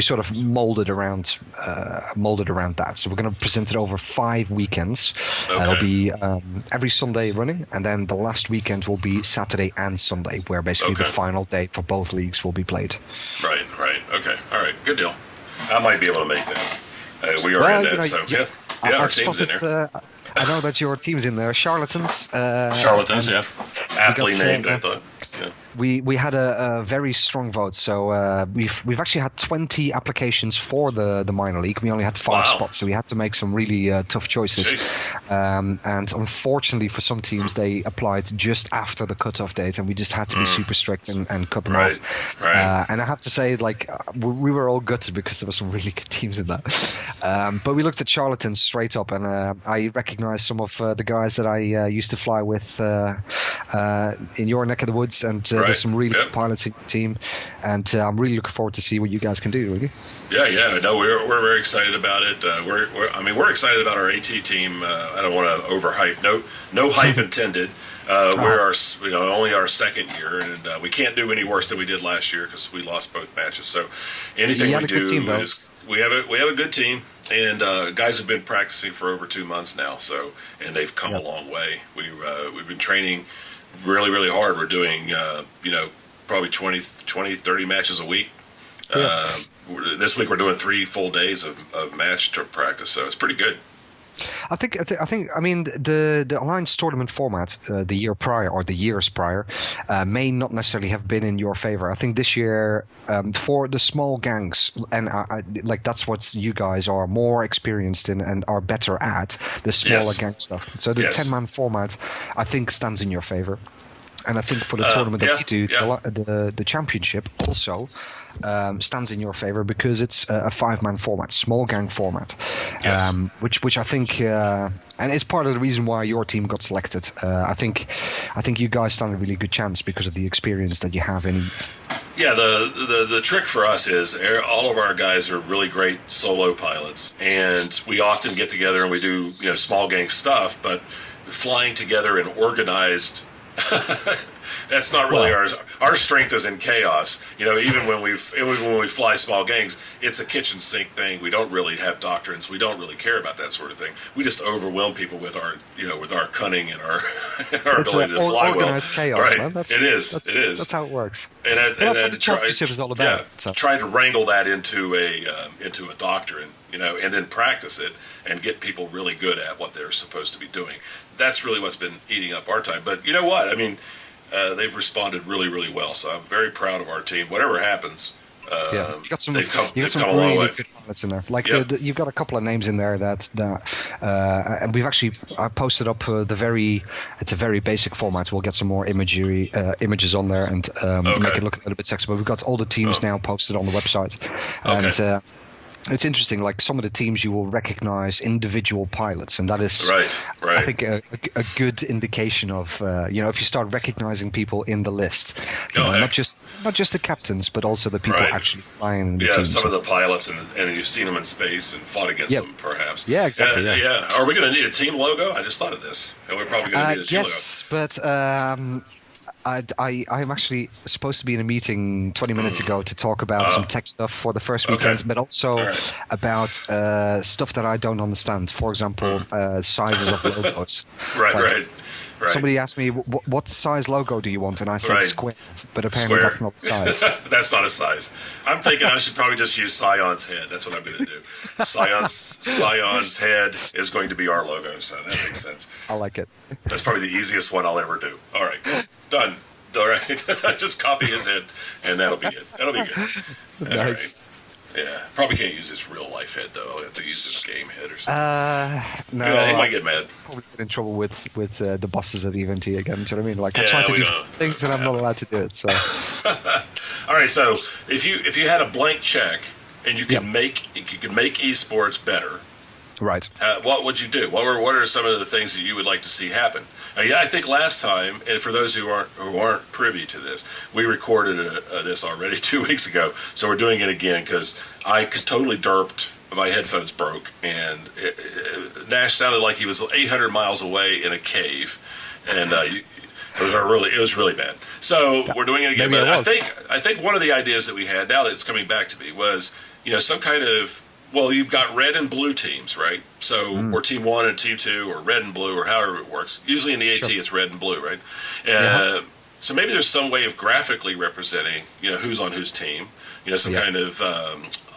sort of molded around that. So we're going to present it over 5 weekends. It'll be every Sunday running, and then the last weekend will be Saturday and Sunday, where basically the final day for both leagues will be played. Right. Okay. All right. Good deal. I might be able to make that. We are in that, our team's in there. I know that your team's in there. Charlatans. Charlatans, aptly named, I thought. Yeah. We had a very strong vote. So we've actually had 20 applications for the minor league. We only had 5 spots, so we had to make some really tough choices. And unfortunately for some teams, they applied just after the cutoff date, and we just had to be super strict and cut them off. Right. And I have to say, we were all gutted because there were some really good teams in that. But we looked at Charlatans straight up, and I recognized some of the guys that I used to fly with in your neck of the woods, and there's some really good pilots in the team, and I'm really looking forward to see what you guys can do. Really. Yeah. No, we're very excited about it. We're excited about our AT team. I don't want to overhype. No hype intended. We're only our second year, and we can't do any worse than we did last year because we lost both matches. So anything we do is we have a good team, and guys have been practicing for over 2 months now. So and they've come a long way. We've been training really, really hard. We're doing, probably 20, 30 matches a week. This week we're doing 3 full days of match to practice, so it's pretty good. I think. I mean, the Alliance tournament format the year prior or the years prior may not necessarily have been in your favor. I think this year for the small gangs, and that's what you guys are more experienced in and are better at, the smaller gang stuff. So the 10-man format, I think, stands in your favor. And I think for the tournament that we do, the championship also stands in your favor because it's a 5-man format, small gang format, which I think, and it's part of the reason why your team got selected. I think you guys stand a really good chance because of the experience that you have in. Yeah, the trick for us is all of our guys are really great solo pilots, and we often get together and we do small gang stuff, but flying together in organized. That's not really ours. Our strength is in chaos. Even when we fly small gangs, it's a kitchen sink thing. We don't really have doctrines. We don't really care about that sort of thing. We just overwhelm people with our cunning and our ability to fly well. Organized chaos, right? Man. It is. That's how it works. And that's what the championship is all about. Try to wrangle that into a doctrine, and then practice it and get people really good at what they're supposed to be doing. That's really what's been eating up our time. But you know what? I mean, they've responded really, really well. So I'm very proud of our team. Whatever happens, you got some they've come really a long way. Good pilots in there. You've got a couple of names in there that and we've actually posted up it's a very basic format. We'll get some more images on there and make it look a little bit sexy. But we've got all the teams now posted on the website, and it's interesting. Like some of the teams, you will recognize individual pilots, and that is, right. I think, a good indication of if you start recognizing people in the list, not just the captains, but also the people actually flying in the team. Some of the pilots, and you've seen them in space and fought against them, perhaps. Yeah, exactly. Are we going to need a team logo? I just thought of this. We're probably going to need a team logo. Yes, but I'm actually supposed to be in a meeting 20 minutes ago to talk about some tech stuff for the first weekend, but also about stuff that I don't understand. For example, sizes of logos. Right. Somebody asked me, what size logo do you want? And I said square, but apparently that's not the size. That's not a size. I'm thinking I should probably just use Scion's head. That's what I'm going to do. Scion's head is going to be our logo, so that makes sense. I like it. That's probably the easiest one I'll ever do. All right, cool. Done. All right. Just copy his head, and that'll be it. That'll be good. Nice. Right. Yeah, probably can't use his real life head though. I'll have to use his game head or something. No, yeah, he might get mad. Probably get in trouble with the bosses at Eve-NT again. Do you know what I mean? Like I'm trying to do things and I'm not allowed to do it. So. All right. So if you had a blank check and you could make esports better, right? What would you do? What are some of the things that you would like to see happen? I think last time, and for those who aren't privy to this, we recorded this already 2 weeks ago, so we're doing it again because I could totally derped. My headphones broke, and Nashh sounded like he was 800 miles away in a cave, and it was really bad. So we're doing it again. But I think one of the ideas that we had now that it's coming back to me was some kind of. Well, you've got red and blue teams, right? So, or Team 1 and Team 2, or red and blue, or however it works. Usually in the AT, it's red and blue, right? So maybe there's some way of graphically representing, who's on whose team. Some kind of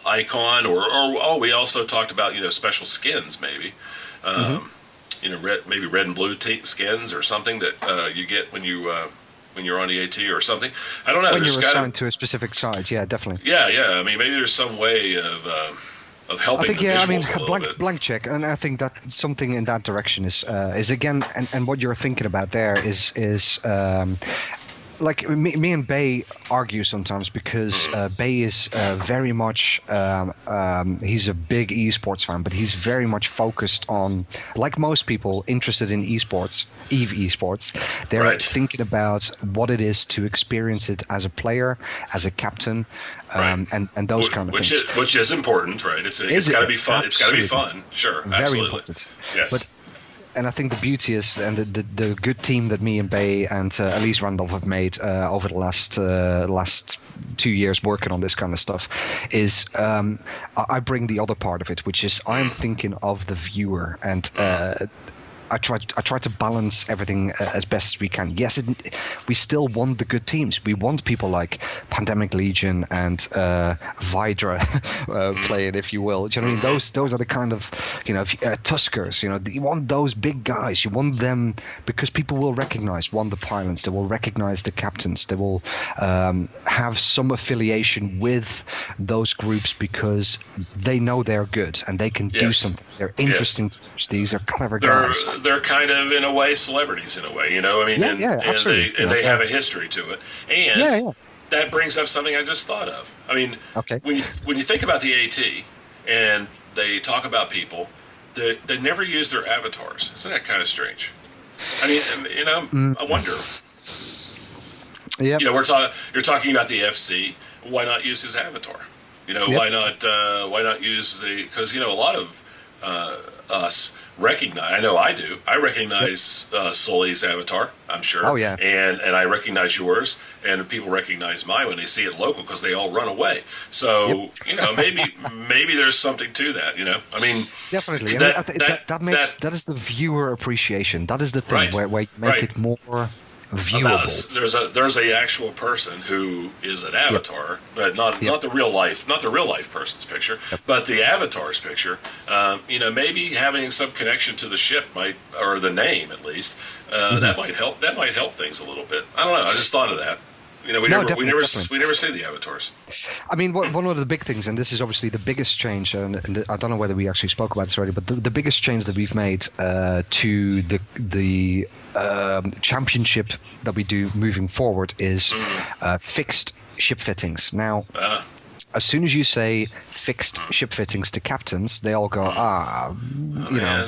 icon, or we also talked about, special skins, maybe. Maybe red and blue skins or something that you get when you're on the AT or something. I don't know. When you're assigned to a specific side, yeah, definitely. Yeah. I mean, maybe there's some way of helping. I think, blank check, and I think that something in that direction is again, and what you're thinking about there is like me and Bay argue sometimes because Bay is very much he's a big esports fan, but he's very much focused on, like most people interested in esports, Esports, they're thinking about what it is to experience it as a player, as a captain, and those kind of things. Which is important, right? It's got to be fun. Absolutely. It's got to be fun. Sure, very absolutely. Important. Yes. And I think the beauty is, and the good team that me and Bay and Elise Randolph have made over the last 2 years working on this kind of stuff, is I bring the other part of it, which is I'm thinking of the viewer, and I try to balance everything as best as we can. Yes, we still want the good teams. We want people like Pandemic Legion and Vidra playing, if you will. Do you know what I mean? Those are the kind of Tuskers. You want those big guys. You want them because people will recognize the pilots. They will recognize the captains. They will have some affiliation with those groups because they know they're good and they can do something. They're interesting to watch. These are clever guys. They're kind of, in a way, celebrities in a way, I mean, absolutely. And they have a history to it. And that brings up something I just thought of. I mean, when you think about the AT and they talk about people, they never use their avatars. Isn't that kind of strange? I mean, I wonder. Yeah. You're talking about the FC. Why not use his avatar? Why not use because a lot of us recognize. I know I do. I recognize Sully's avatar. I'm sure. Oh yeah. And I recognize yours, and people recognize mine when they see it local because they all run away. So maybe there's something to that. I mean, definitely. That is the viewer appreciation. That is the thing where you make it more viewable. There's a actual person who is an avatar, but not the real life person's picture, but the avatar's picture. Maybe having some connection to the ship or the name at least, that might help. That might help things a little bit. I don't know. I just thought of that. We never see the avatars. I mean, one of the big things, and this is obviously the biggest change, and I don't know whether we actually spoke about this already, but the biggest change that we've made to the championship that we do moving forward is fixed ship fittings. Now, as soon as you say fixed ship fittings to captains, they all go,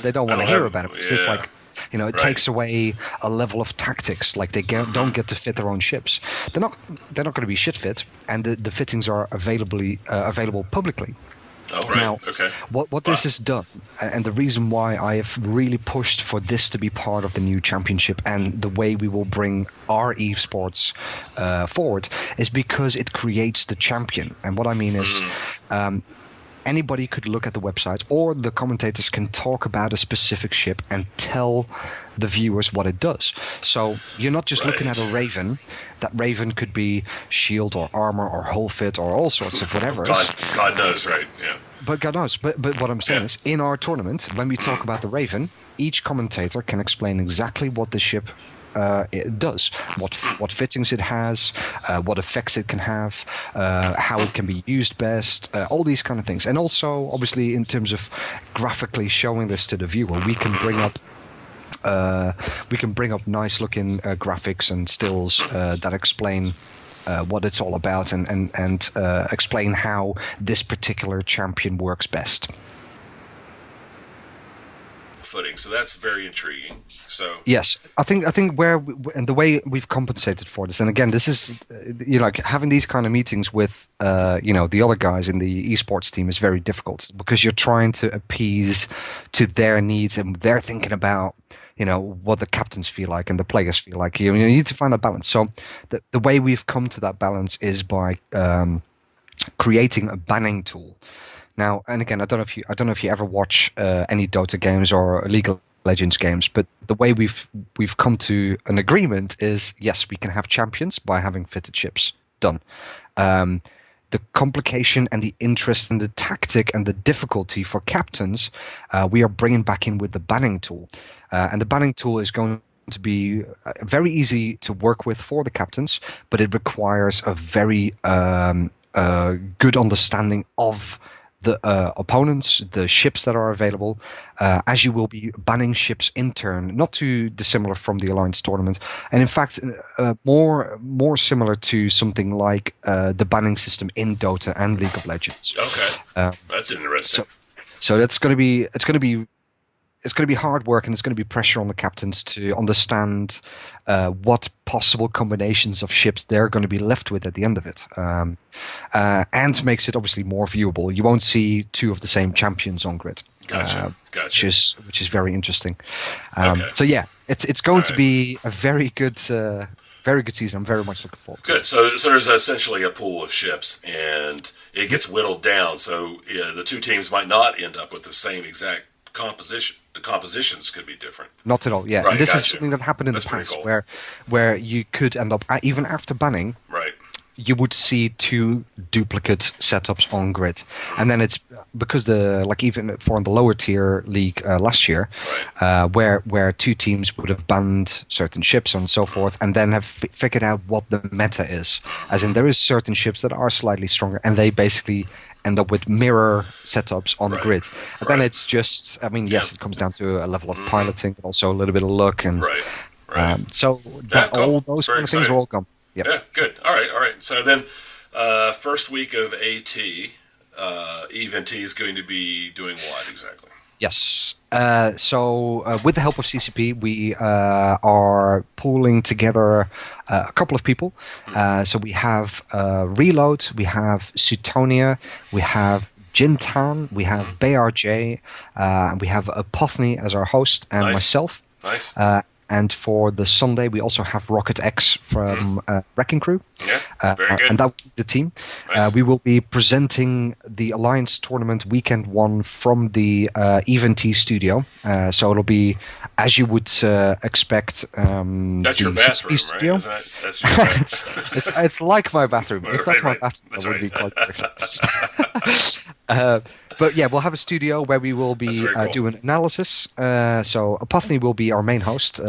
they don't want to hear about it. Because it's like, it takes away a level of tactics. Like they don't get to fit their own ships. They're not going to be shit fit, and the fittings are available publicly. Oh, right. Now, okay. what this has done, and the reason why I have really pushed for this to be part of the new championship and the way we will bring our esports forward, is because it creates the champion. And what I mean is, anybody could look at the website, or the commentators can talk about a specific ship and tell the viewers what it does. So you're not just looking at a Raven. That Raven could be shield or armor or hull fit or all sorts of whatever. God knows, right? Yeah. But God knows. But what I'm saying is, in our tournament, when we talk about the Raven, each commentator can explain exactly what the ship it does, what fittings it has, what effects it can have, how it can be used best, all these kind of things. And also, obviously, in terms of graphically showing this to the viewer, we can bring up nice looking graphics and stills that explain what it's all about and explain how this particular champion works best. Footing, so that's very intriguing. So yes, I think and the way we've compensated for this, and again, this is like having these kind of meetings with the other guys in the esports team is very difficult, because you're trying to appease to their needs, and they're thinking about what the captains feel like and the players feel like. You need to find a balance. So the way we've come to that balance is by creating a banning tool. Now, and again, I don't know if you ever watch any Dota games or League of Legends games, but the way we've come to an agreement is, yes, we can have champions by having fitted ships. Done. The complication and the interest and the tactic and the difficulty for captains, we are bringing back in with the banning tool. And the banning tool is going to be very easy to work with for the captains, but it requires a very good understanding of the opponents, the ships that are available, as you will be banning ships in turn, not too dissimilar from the Alliance tournament, and in fact more similar to something like the banning system in Dota and League of Legends. Okay, that's interesting. So that's going to be it's going to be hard work, and it's going to be pressure on the captains to understand what possible combinations of ships they're going to be left with at the end of it, and makes it obviously more viewable. You won't see two of the same champions on grid, Gotcha. which is very interesting. Okay. So yeah, it's going to be a very good season. I'm very much looking forward to it. Good. So there's essentially a pool of ships, and it gets whittled down. So the two teams might not end up with the same exact composition. The compositions could be different. Not at all, yeah. Right, and this is something that happened in the past, cool. where you could end up, even after banning, right, you would see two duplicate setups on grid. And then it's because even for the lower tier league last year, right, where two teams would have banned certain ships and so forth, and then have figured out what the meta is. As in, there is certain ships that are slightly stronger, and they basically end up with mirror setups on right, grid. And then it's just, yes, it comes down to a level of piloting, but also a little bit of luck. And so cool. all those kind of things are all gone. Yep. Yeah, good. All right. So then, first week of AT, Eve-NT is going to be doing what exactly? Yes. So with the help of CCP, we are pooling together a couple of people. So we have Reload, we have Sutonia, we have Jintan, we have BRJ, and we have Apothny as our host, and myself. Nice. And for the Sunday, we also have Rocket X from Wrecking Crew. Yeah, very good. And that will be the team. Nice. We will be presenting the Alliance Tournament Weekend 1 from the Eve-NT studio. So it'll be, as you would expect, that's your bathroom, studio. Right? That's your bathroom. it's like my bathroom. If that's my bathroom, that's that would be quite but yeah, we'll have a studio where we will be doing analysis. So Apothny will be our main host,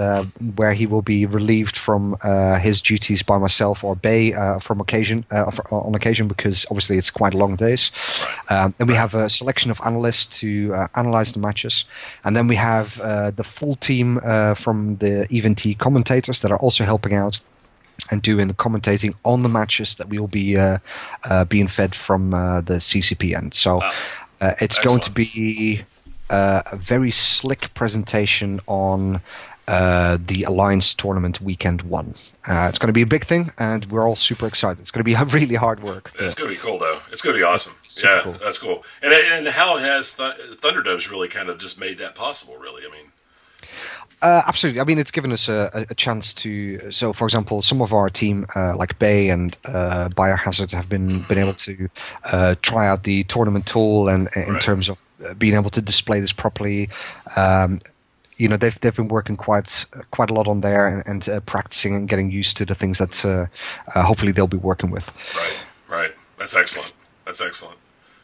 where he will be relieved from his duties by myself or Bay on occasion, because obviously it's quite long days. And we have a selection of analysts to analyze the matches, and then we have the full team from the Eve-NT commentators that are also helping out. and doing the commentating on the matches that we will be being fed from the CCP end. So it's going to be a very slick presentation on the Alliance Tournament Weekend 1. It's going to be a big thing, and we're all super excited. It's going to be really hard work. It's going to be cool, though. It's going to be awesome. Cool. That's cool. And how has Thunderdome's really kind of just made that possible, really? I mean... absolutely. I mean, it's given us a chance to. So, for example, some of our team, like Bay and Biohazard, have been able to try out the tournament tool, and in terms of being able to display this properly. They've been working quite a lot on there and practicing and getting used to the things that hopefully they'll be working with. Right. That's excellent.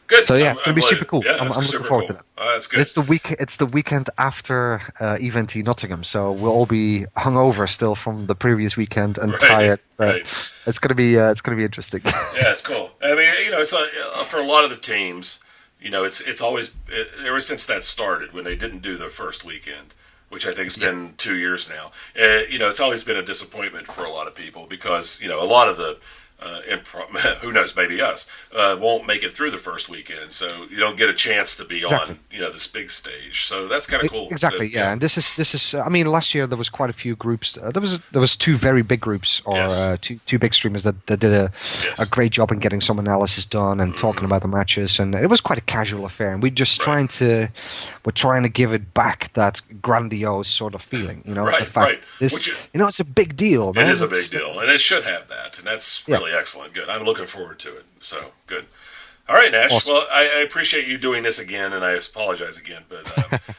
Good. So it's going to be super cool. Yeah, I'm looking forward to that. That's good. It's the weekend after Ev-NT Nottingham, so we'll all be hungover still from the previous weekend and tired. But it's going to be interesting. Yeah, it's cool. I mean, it's for a lot of the teams. It's always ever since that started when they didn't do the first weekend, which I think has been 2 years now. It's always been a disappointment for a lot of people because a lot of the who knows, maybe us won't make it through the first weekend, so you don't get a chance to be on this big stage. So that's kind of cool. Exactly, yeah. And this is. I mean, last year there was quite a few groups. There was 2 very big groups, or two big streamers that did a great job in getting some analysis done and talking about the matches. And it was quite a casual affair. And we're trying to give it back that grandiose sort of feeling. It's a big deal. Man. It is a big deal, and it should have that, and that's really excellent. Good. I'm looking forward to it. So good. All right, Nashh. Awesome. Well, I appreciate you doing this again, and I apologize again. But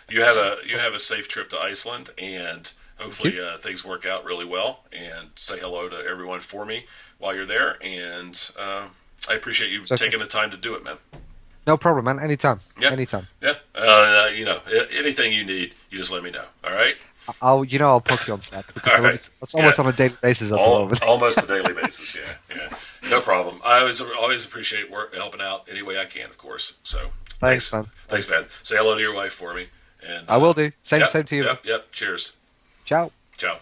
you have a safe trip to Iceland, and hopefully things work out really well. And say hello to everyone for me while you're there. And I appreciate you taking the time to do it, man. No problem, man. Anytime. Yeah. Anytime. Yeah. Anything you need, you just let me know. All right. I'll poke you on Slack because it's almost on a daily basis at the moment. Almost a daily basis, yeah. No problem. I always appreciate helping out any way I can, of course. So thanks, man. Thanks, man. Say hello to your wife for me. And I will do. Same to you. Yep. Cheers. Ciao. Ciao.